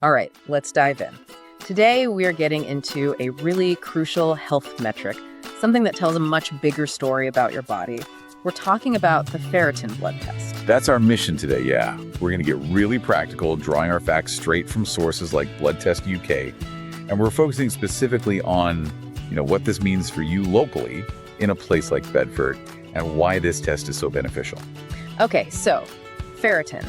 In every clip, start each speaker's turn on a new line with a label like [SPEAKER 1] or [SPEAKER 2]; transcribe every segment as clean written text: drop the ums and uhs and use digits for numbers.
[SPEAKER 1] All right, let's dive in. Today, we are getting into a really crucial health metric, something that tells a much bigger story about your body. We're talking about the ferritin blood test.
[SPEAKER 2] That's our mission today, yeah. We're going to get really practical, drawing our facts straight from sources like Blood Test UK, and we're focusing specifically on, what this means for you locally in a place like Bedford and why this test is so beneficial.
[SPEAKER 1] Okay, so ferritin.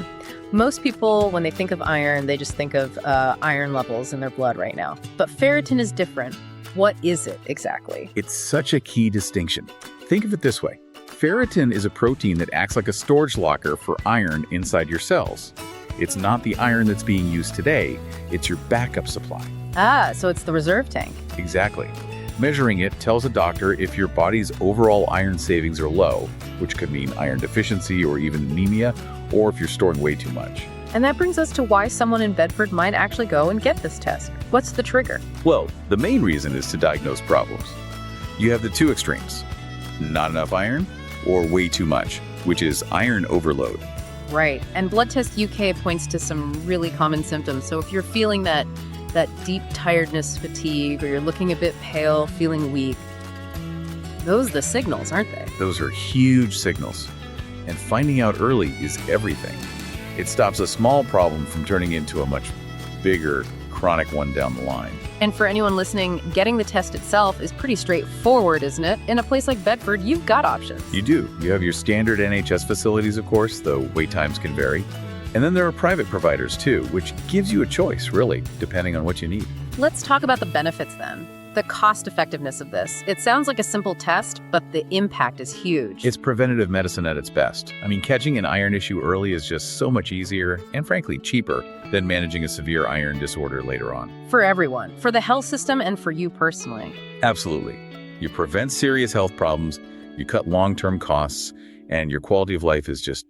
[SPEAKER 1] Most people, when they think of iron, they just think of iron levels in their blood right now. But ferritin is different. What is it exactly?
[SPEAKER 2] It's such a key distinction. Think of it this way. Ferritin is a protein that acts like a storage locker for iron inside your cells. It's not the iron that's being used today, it's your backup supply.
[SPEAKER 1] Ah, so it's the reserve tank.
[SPEAKER 2] Exactly. Measuring it tells a doctor if your body's overall iron savings are low, which could mean iron deficiency or even anemia, or if you're storing way too much.
[SPEAKER 1] And that brings us to why someone in Bedford might actually go and get this test. What's the trigger?
[SPEAKER 2] Well, the main reason is to diagnose problems. You have the two extremes, not enough iron or way too much, which is iron overload.
[SPEAKER 1] Right, and Blood Test UK points to some really common symptoms. So if you're feeling that deep tiredness, fatigue, or you're looking a bit pale, feeling weak, those are the signals, aren't they?
[SPEAKER 2] Those are huge signals. And finding out early is everything. It stops a small problem from turning into a much bigger, chronic one down the line.
[SPEAKER 1] And for anyone listening, getting the test itself is pretty straightforward, isn't it? In a place like Bedford, you've got options.
[SPEAKER 2] You do. You have your standard NHS facilities, of course, though wait times can vary. And then there are private providers too, which gives you a choice, really, depending on what you need.
[SPEAKER 1] Let's talk about the benefits then. The cost effectiveness of this. It sounds like a simple test, but the impact is huge.
[SPEAKER 2] It's preventative medicine at its best. I mean, catching an iron issue early is just so much easier and frankly cheaper than managing a severe iron disorder later on.
[SPEAKER 1] For everyone, for the health system and for you personally.
[SPEAKER 2] Absolutely. You prevent serious health problems, you cut long-term costs, and your quality of life is just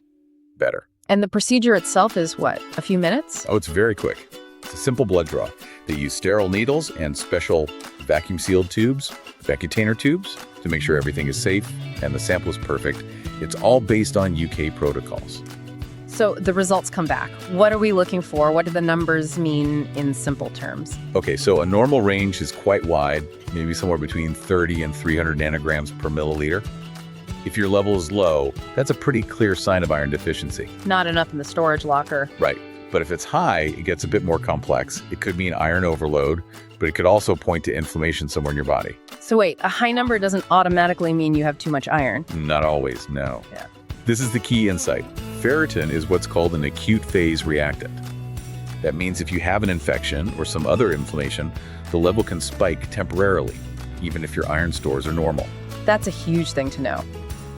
[SPEAKER 2] better.
[SPEAKER 1] And the procedure itself is what, a few minutes?
[SPEAKER 2] Oh, it's very quick. It's a simple blood draw. They use sterile needles and special vacuum-sealed tubes, Vacutainer tubes, to make sure everything is safe and the sample is perfect. It's all based on UK protocols.
[SPEAKER 1] So the results come back. What are we looking for? What do the numbers mean in simple terms?
[SPEAKER 2] Okay, so a normal range is quite wide, maybe somewhere between 30 and 300 nanograms per milliliter. If your level is low, that's a pretty clear sign of iron deficiency.
[SPEAKER 1] Not enough in the storage locker.
[SPEAKER 2] Right. But if it's high, it gets a bit more complex. It could mean iron overload, but it could also point to inflammation somewhere in your body.
[SPEAKER 1] So wait, a high number doesn't automatically mean you have too much iron?
[SPEAKER 2] Not always, no.
[SPEAKER 1] Yeah.
[SPEAKER 2] This is the key insight. Ferritin is what's called an acute phase reactant. That means if you have an infection or some other inflammation, the level can spike temporarily, even if your iron stores are normal.
[SPEAKER 1] That's a huge thing to know.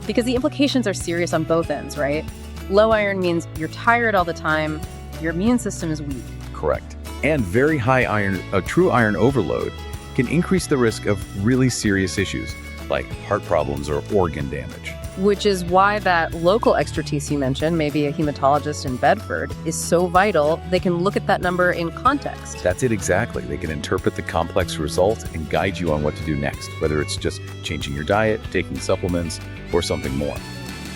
[SPEAKER 1] Because the implications are serious on both ends, right? Low iron means you're tired all the time, your immune system is weak.
[SPEAKER 2] Correct. And very high iron, a true iron overload, can increase the risk of really serious issues like heart problems or organ damage.
[SPEAKER 1] Which is why that local expertise you mentioned, maybe a hematologist in Bedford, is so vital. They can look at that number in context.
[SPEAKER 2] That's it exactly. They can interpret the complex result and guide you on what to do next, whether it's just changing your diet, taking supplements, or something more.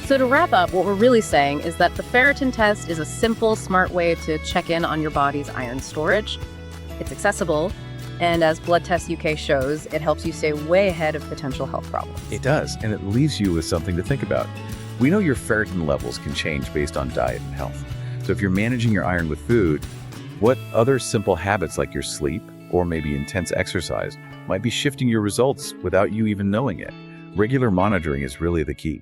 [SPEAKER 1] So to wrap up, what we're really saying is that the ferritin test is a simple, smart way to check in on your body's iron storage. It's accessible, and as Blood Test UK shows, it helps you stay way ahead of potential health problems.
[SPEAKER 2] It does, and it leaves you with something to think about. We know your ferritin levels can change based on diet and health. So if you're managing your iron with food, what other simple habits like your sleep or maybe intense exercise might be shifting your results without you even knowing it? Regular monitoring is really the key.